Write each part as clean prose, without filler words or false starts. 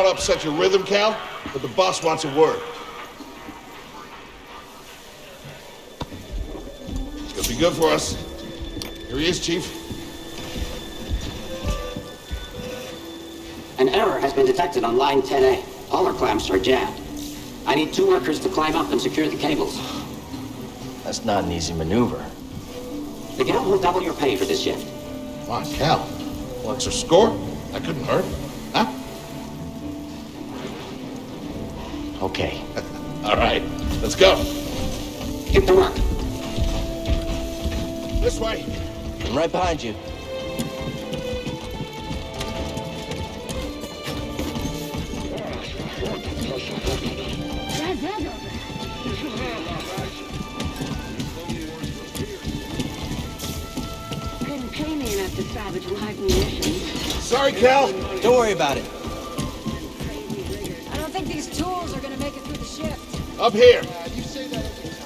want to upset your rhythm, Cal, but the boss wants a word. It'll be good for us. Here he is, Chief. An error has been detected on line 10A. All our clamps are jammed. I need 2 workers to climb up and secure the cables. That's not an easy maneuver. The gal will double your pay for this shift. Come on, Cal. What's her score? That couldn't hurt. Huh? Okay. All right, let's go. Get to work. This way. I'm right behind you. Couldn't pay me enough to salvage live munitions. Sorry, Cal. Don't worry about it. I don't think these tools are gonna make it through the shift. Up here. You say that every time.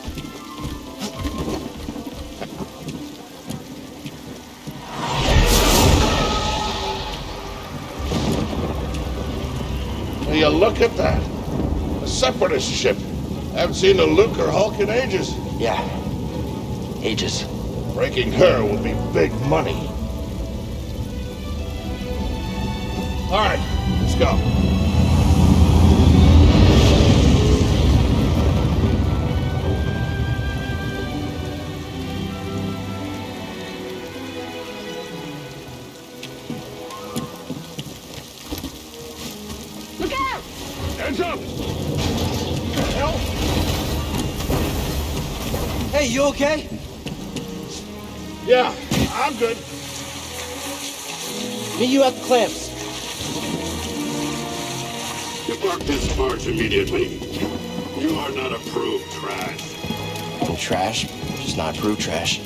Will you look at that? A separatist ship. I haven't seen a Luke or Hulk in ages. Yeah. Ages. Breaking her will be big money. All right, let's go. Look out! Hands up! What the hell? Hey, you okay? Yeah, I'm good. Meet you at the clamps. Depart this barge immediately. You are not approved trash. I'm trash, just not approved trash.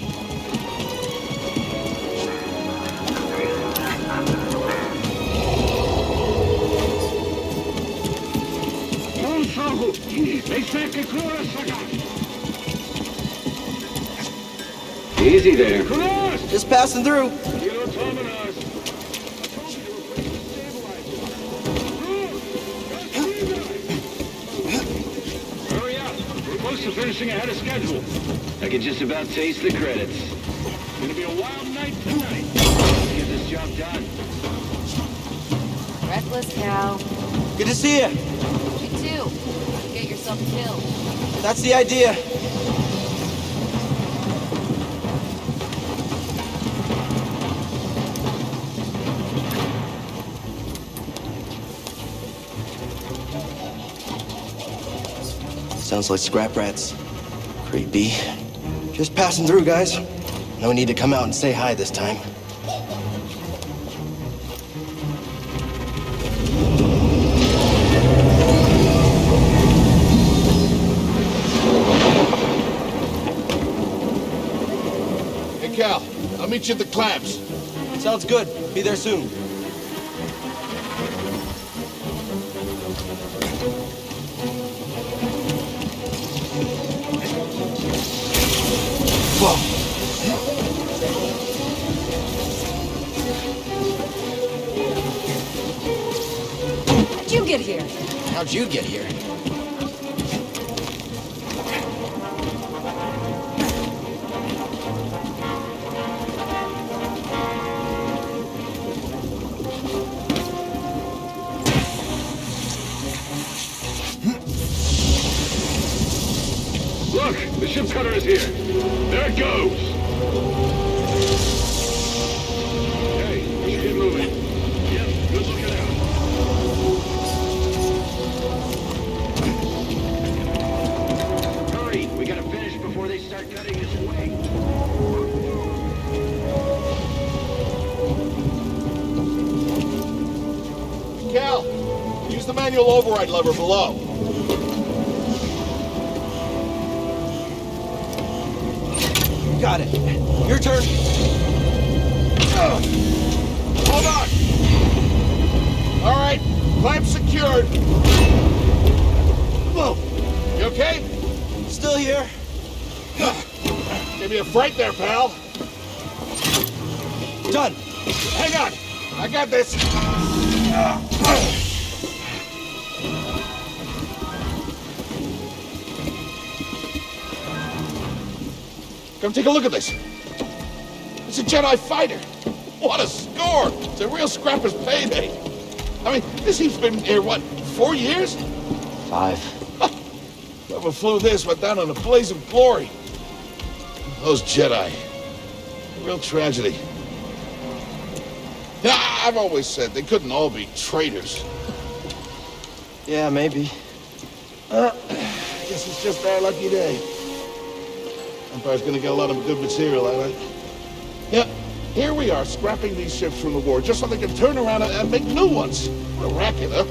Easy there. Just passing through. Hurry up. We're close to finishing ahead of schedule. I can just about taste the credits. It's gonna be a wild night tonight. Let's get this job done. Reckless cow. Good to see you. You too. Get yourself killed. That's the idea. Sounds like scrap rats. Creepy. Just passing through, guys. No need to come out and say hi this time. Hey, Cal, I'll meet you at the clamps. Sounds good. Be there soon. Whoa. How'd you get here? How'd you get here? Look, the ship cutter is here. There it goes. Hey, we should get moving. Yep, good looking out. Hurry, we gotta finish before they start cutting this away. Cal, use the manual override lever below. Got it. Your turn. Hold on. All right, clamp secured. Whoa. You okay? Still here. Give me a fright there, pal. Done. Hang on. I got this. Come take a look at this. It's a Jedi fighter. What a score! It's a real scrapper's payday. I mean, this he's been here, what, 4 years? 5. Whoever flew this went down in a blaze of glory. Those Jedi. A real tragedy. Yeah, I've always said they couldn't all be traitors. Yeah, maybe. Guess it's just our lucky day. Empire's gonna get a lot of good material out of it. Yeah, here we are, scrapping these ships from the war just so they can turn around and make new ones. What a racket, huh?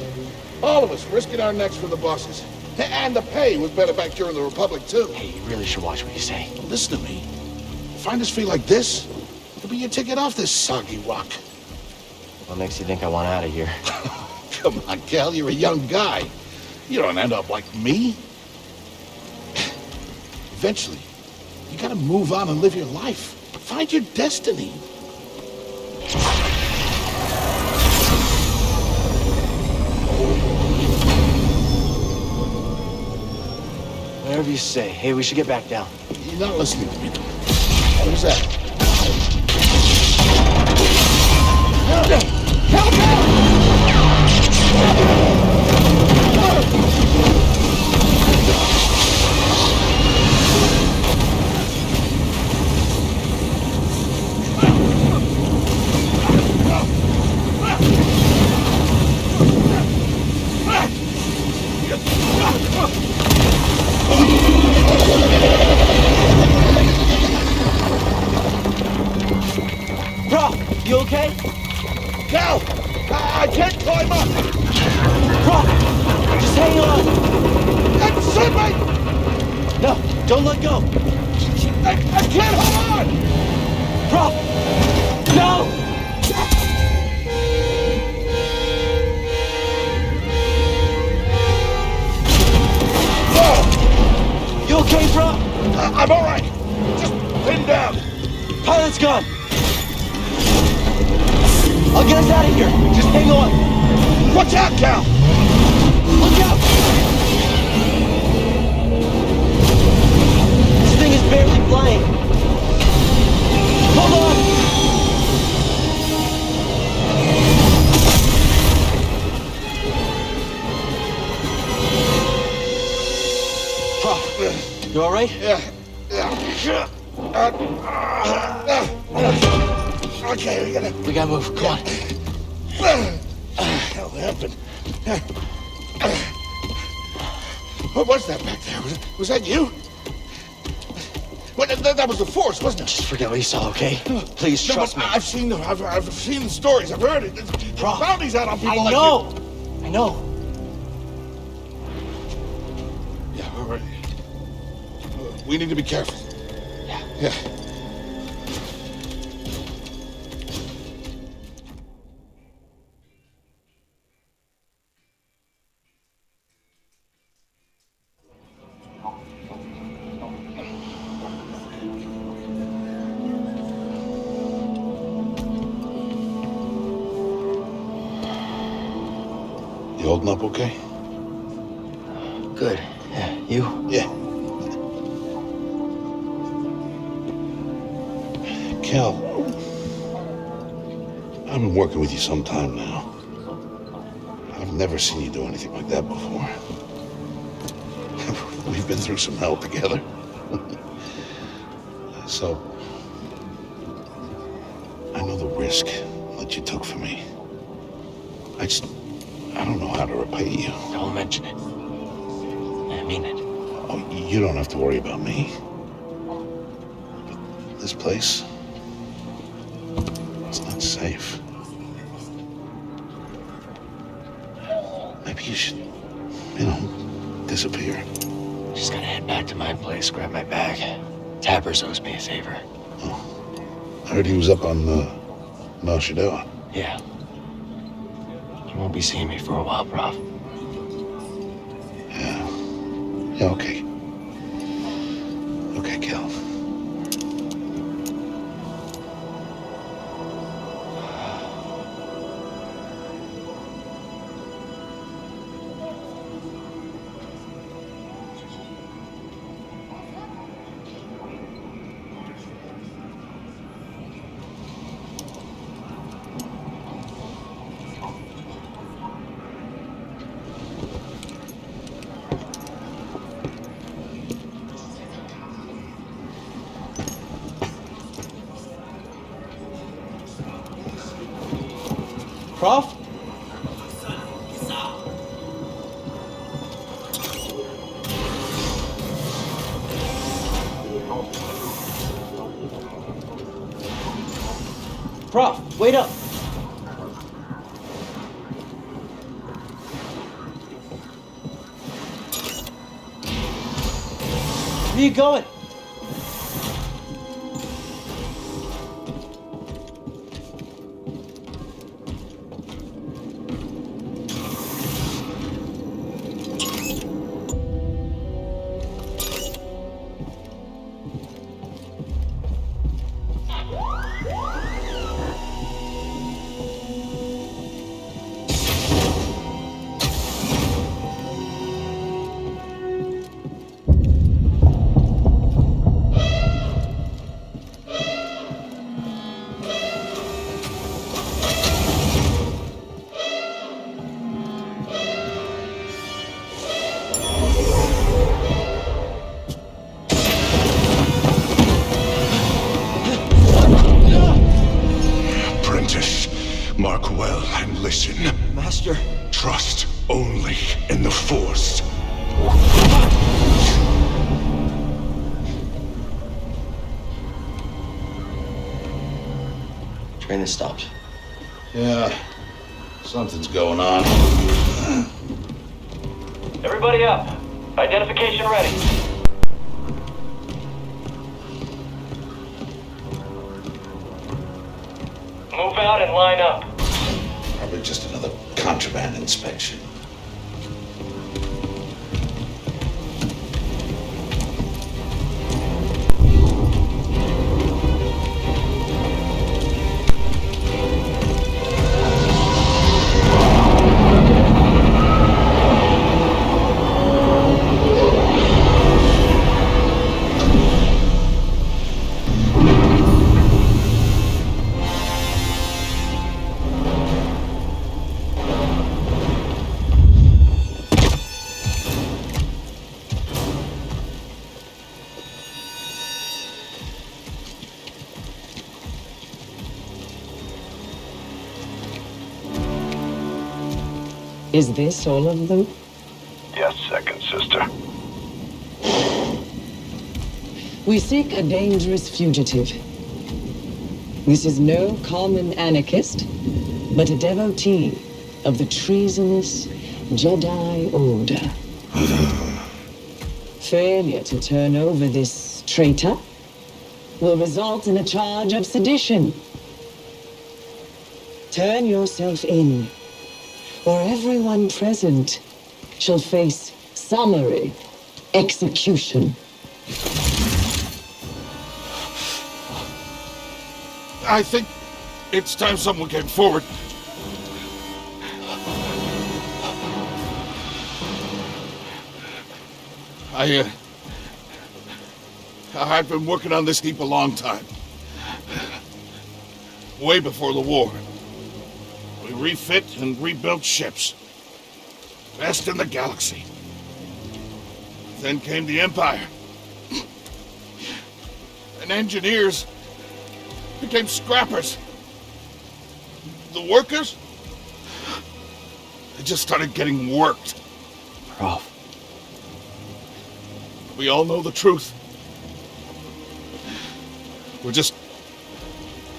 All of us risking our necks for the bosses. And the pay was better back during the Republic, too. Hey, you really should watch what you say. Listen to me. Find us feel like this, it'll be your ticket off this soggy rock. What makes you think I want out of here? Come on, Cal, you're a young guy. You don't end up like me. Eventually, you gotta move on and live your life. Find your destiny. Whatever you say. Hey, we should get back down. You're not listening to me. Who's that? Help! Bro, you okay? Cal! I can't climb up! Bro, just hang on. That's me! No, don't let go. I can't hold on! Bro, no! You okay, bro? I'm all right. Just pinned down. Pilot's gone. I'll get us out of here. Just hang on. Watch out, Cal! Look out! This thing is barely flying. Hold on! Bro, you all right? Yeah. Okay, We gotta move. Come on. Hell happened. What was that back there? Was that you? Well, that was the Force, wasn't it? Just forget what you saw, okay? Please trust me. I've seen the stories. I've heard it. There's Bro, bounties out on people I like know. I know. you. Yeah, all right. We need to be careful. Yeah. You holding up okay? Good. Yeah, you? Yeah. Cal, I've been working with you some time now. I've never seen you do anything like that before. We've been through some hell together. So, I know the risk that you took for me. I don't know how to repay you. Don't mention it. I mean it. Oh, you don't have to worry about me. But this place, it's not safe. Maybe you should, disappear. Just gotta head back to my place, grab my bag. Tappers owes me a favor. Oh, I heard he was up on Mount Shadow. Yeah. You won't be seeing me for a while, Prof. Yeah, okay. Okay, Cal. Prof? Prof, wait up. Where are you going? Mark well and listen. Master. Trust only in the Force. Train has stopped. Yeah, something's going on. Everybody up. Identification ready. Move out and line up. Probably just another contraband inspection. Is this all of them? Yes, second sister. We seek a dangerous fugitive. This is no common anarchist, but a devotee of the treasonous Jedi Order. Failure to turn over this traitor will result in a charge of sedition. Turn yourself in, or everyone present shall face summary execution. I think it's time someone came forward. I've been working on this heap a long time. Way before the war. We refit and rebuilt ships. Best in the galaxy. Then came the Empire. And engineers became scrappers. The workers, they just started getting worked. Prof. We all know the truth. We're just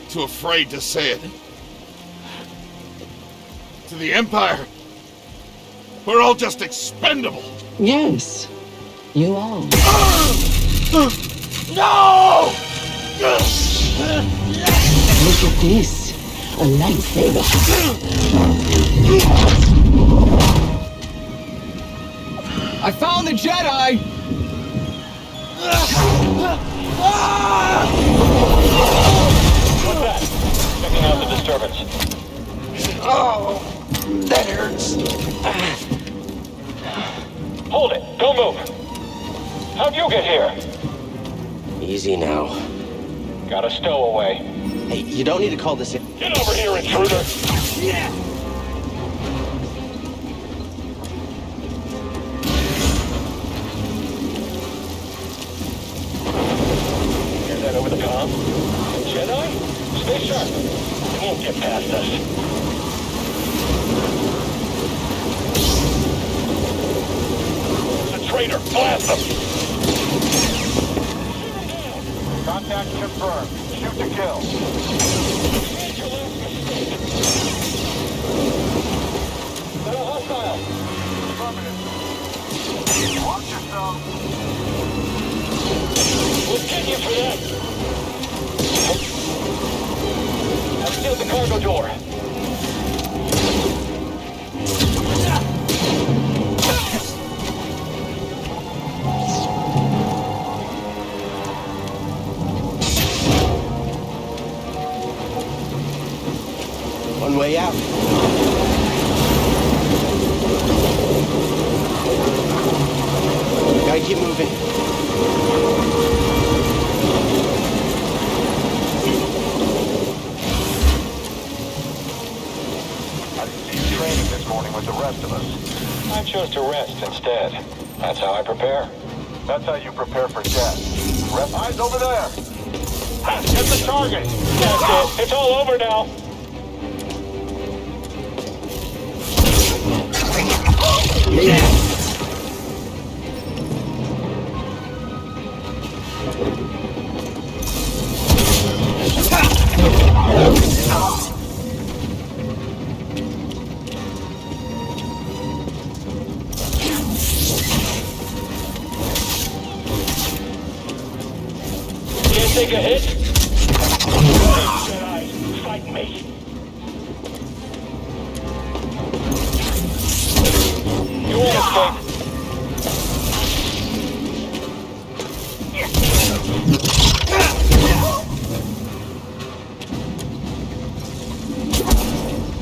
too afraid to say it. To the Empire, we're all just expendable. Yes, you are. No! Look at this, a lightsaber. I found the Jedi! What's that? Checking out the disturbance. Oh, that hurts. Hold it. Don't move. How'd you get here? Easy now. Got a stowaway. Hey, you don't need to call this in. Get over here, intruder. Hear that over the comm? Jedi? Stay sharp. They won't get past us. The traitor! Blast him! Contact confirmed. Shoot to kill. They're hostile. Affirmative. Watch yourself. We'll get you for that. I've sealed the cargo door. One way out. Gotta keep moving. I didn't see you training this morning with the rest of us. I chose to rest instead. That's how I prepare. That's how you prepare for death. Rest eyes over there. Ha! Hit the target. That's it. It's all over now. Can't take a hit? Jedi, fight me. You won't escape.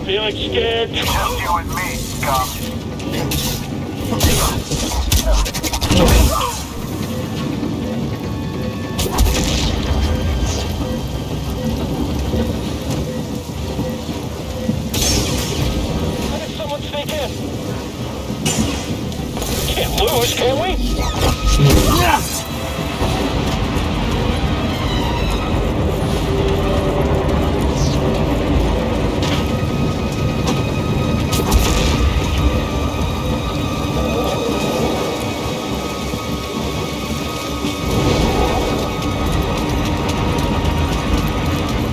Feeling scared? Just you and me, scum. How did someone sneak in? Can't lose, can we?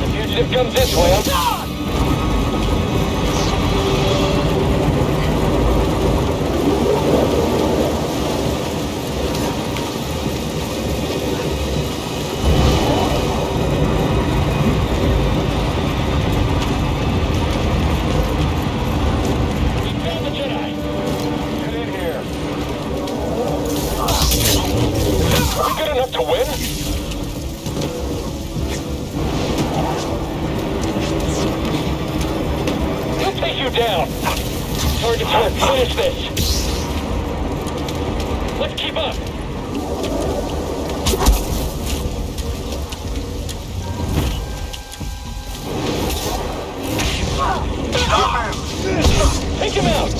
The fugitive comes this way. We found the Jedi. Get in here. Are we good enough to win? He'll take you down. Target's hurt. Finish this. Let's keep up. Take him out.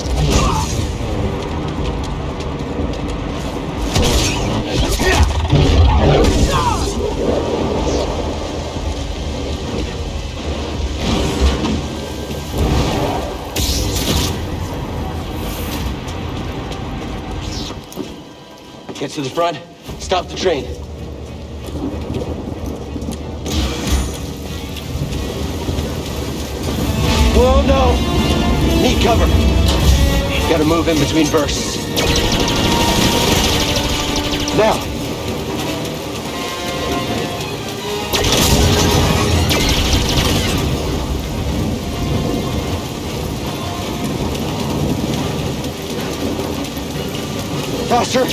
Get to the front. Stop the train. Whoa, no! Need cover. Gotta move in between bursts. Now! Faster!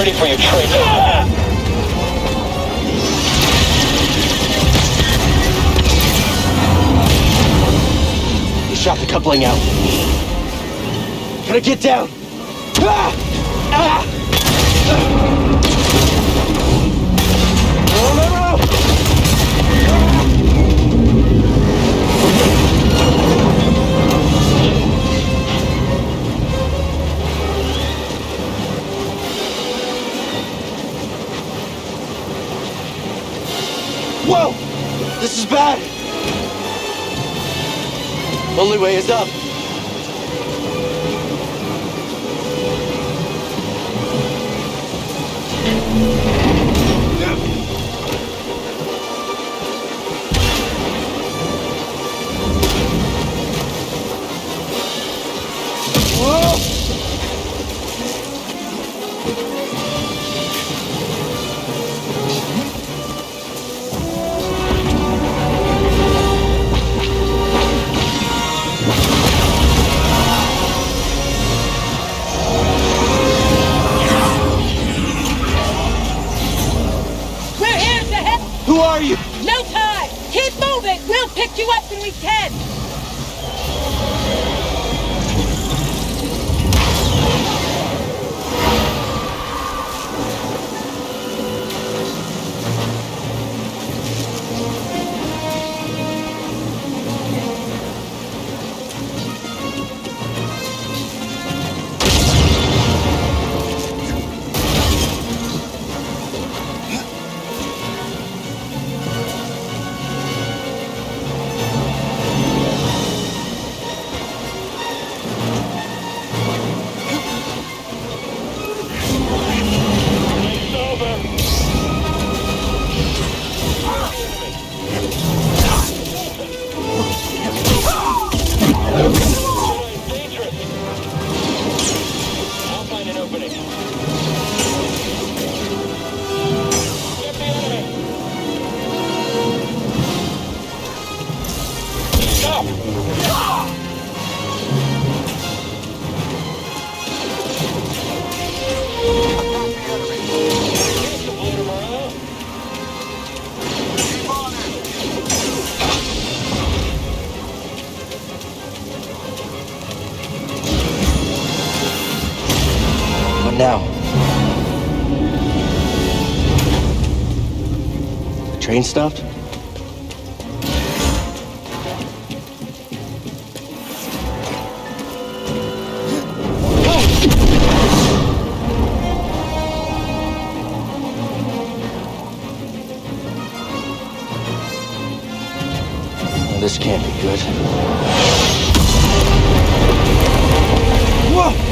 ready for your training. He shot the coupling out. Gotta get down. Ah! Ah! No, no, no! Whoa! This is bad! Only way is up. Who are you? No time! Keep moving! We'll pick you up when we can! Now. The train stopped? Well, this can't be good. Whoa!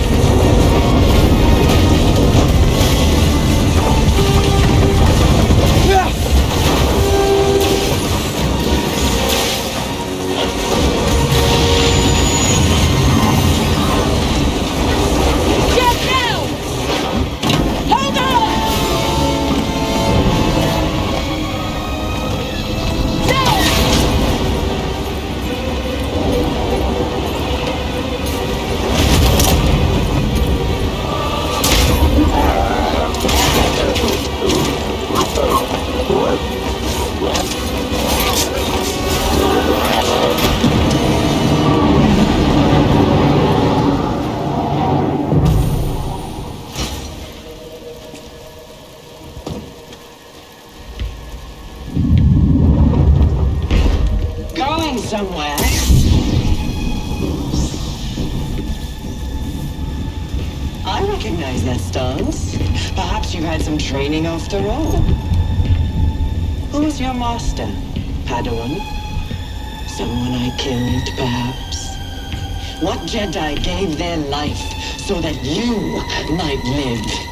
Somewhere. I recognize that stance. Perhaps you've had some training after all. Who's your master, Padawan? Someone I killed, perhaps? What Jedi gave their life so that you might live?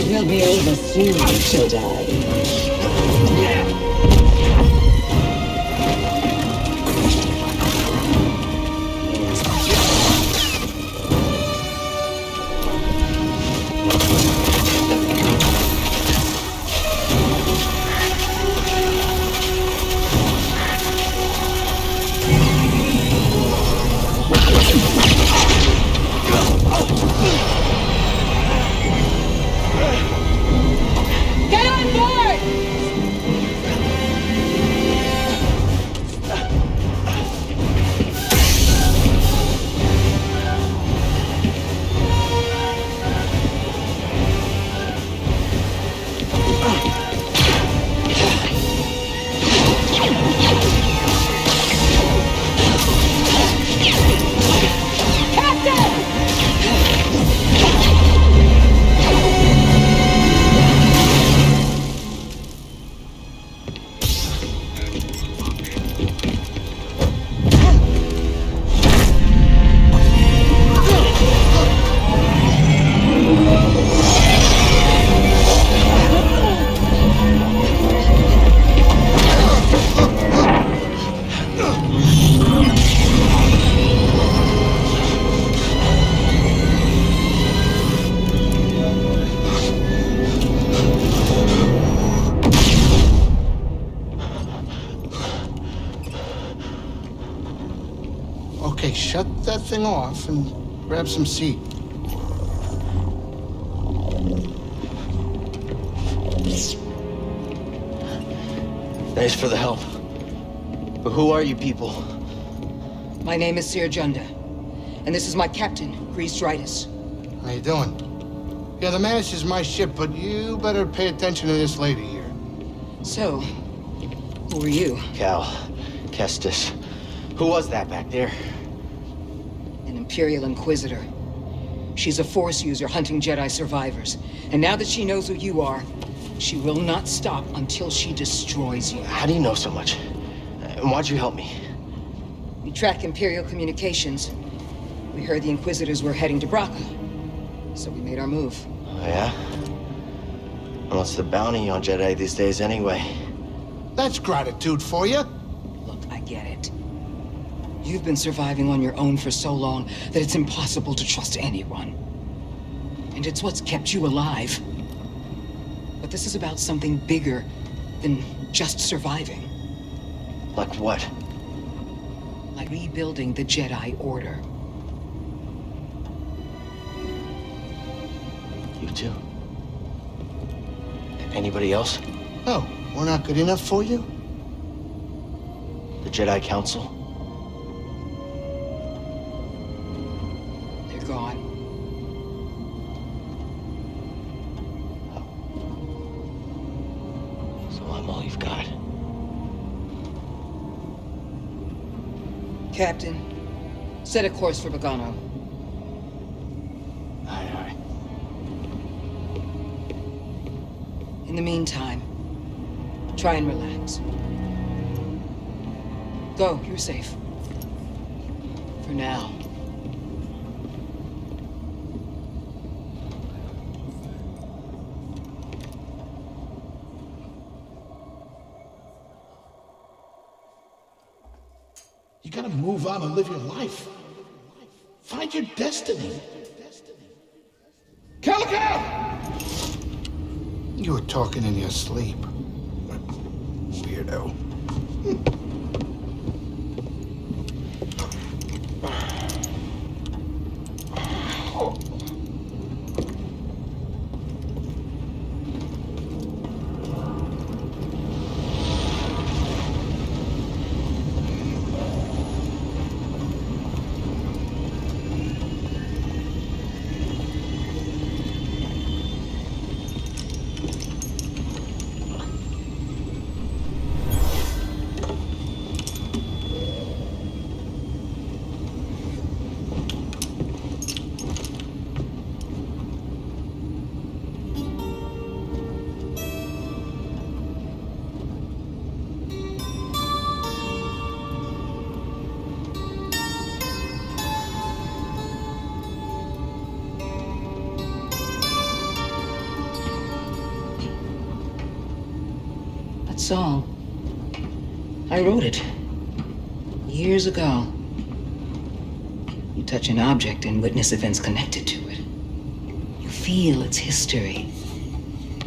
It will be over soon, Jedi. Get on board! Okay, shut that thing off and grab some seat. Thanks for the help. But who are you people? My name is Seer Junda, and this is my captain, Grease Dritus. How you doing? Yeah, the Mantis is my ship, but you better pay attention to this lady here. So, who are you? Cal. Kestis. Who was that back there? An Imperial Inquisitor. She's a Force user hunting Jedi survivors. And now that she knows who you are, she will not stop until she destroys you. How do you know so much? And why'd you help me? We track Imperial communications. We heard the Inquisitors were heading to Bracca. So we made our move. Oh, yeah? And what's the bounty on Jedi these days anyway? That's gratitude for you. Look, I get it. You've been surviving on your own for so long that it's impossible to trust anyone. And it's what's kept you alive. But this is about something bigger than just surviving. Like what? Like rebuilding the Jedi Order. You too? Anybody else? Oh, we're not good enough for you? The Jedi Council? They're gone. So I'm all you've got. Captain, set a course for Bogano. Aye. In the meantime, try and relax. Go, you're safe. For now. You gotta move on and live your life. Find your destiny. Calico! You were talking in your sleep. Weirdo. song. I wrote it. Years ago. You touch an object and witness events connected to it. You feel its history.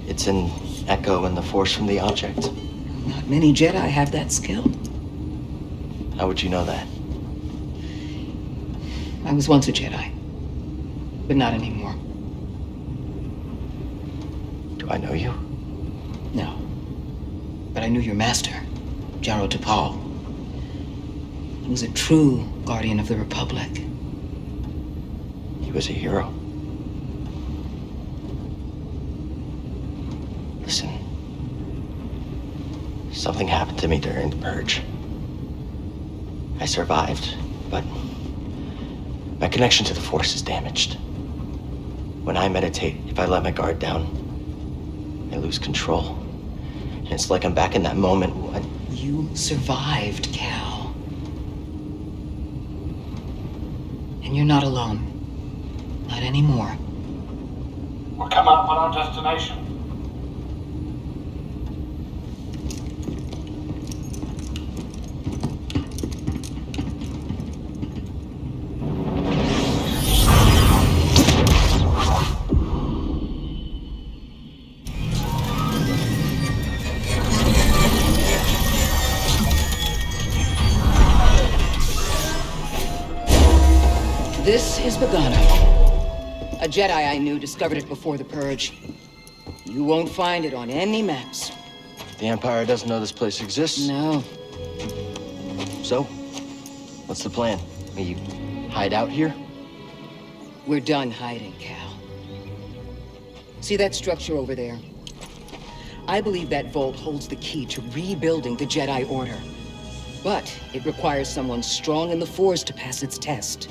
It's an echo in the force from the object. Not many Jedi have that skill. How would you know that? I was once a Jedi, but not anymore. Do I know you? No. But I knew your master, Jaro Tapal. He was a true guardian of the Republic. He was a hero. Listen. Something happened to me during the Purge. I survived, but my connection to the Force is damaged. When I meditate, if I let my guard down, I lose control. And it's like I'm back in that moment when... You survived, Cal. And you're not alone. Not anymore. We're coming up on our destination. This is Bogano. A Jedi I knew discovered it before the Purge. You won't find it on any maps. The Empire doesn't know this place exists? No. So, what's the plan? Will you hide out here? We're done hiding, Cal. See that structure over there? I believe that vault holds the key to rebuilding the Jedi Order. But it requires someone strong in the Force to pass its test.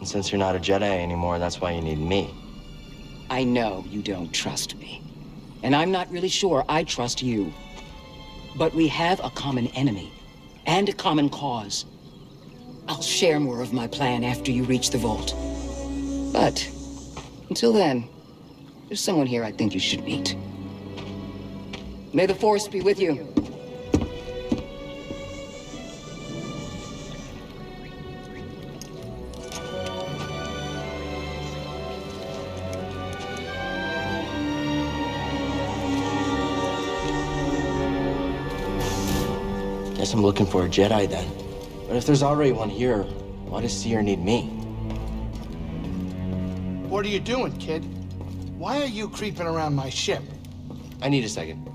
And since you're not a Jedi anymore, that's why you need me. I know you don't trust me. And I'm not really sure I trust you. But we have a common enemy. And a common cause. I'll share more of my plan after you reach the vault. But, until then, there's someone here I think you should meet. May the Force be with you. Guess I'm looking for a Jedi then. But if there's already one here, why does Seer need me? What are you doing, kid? Why are you creeping around my ship? I need a second.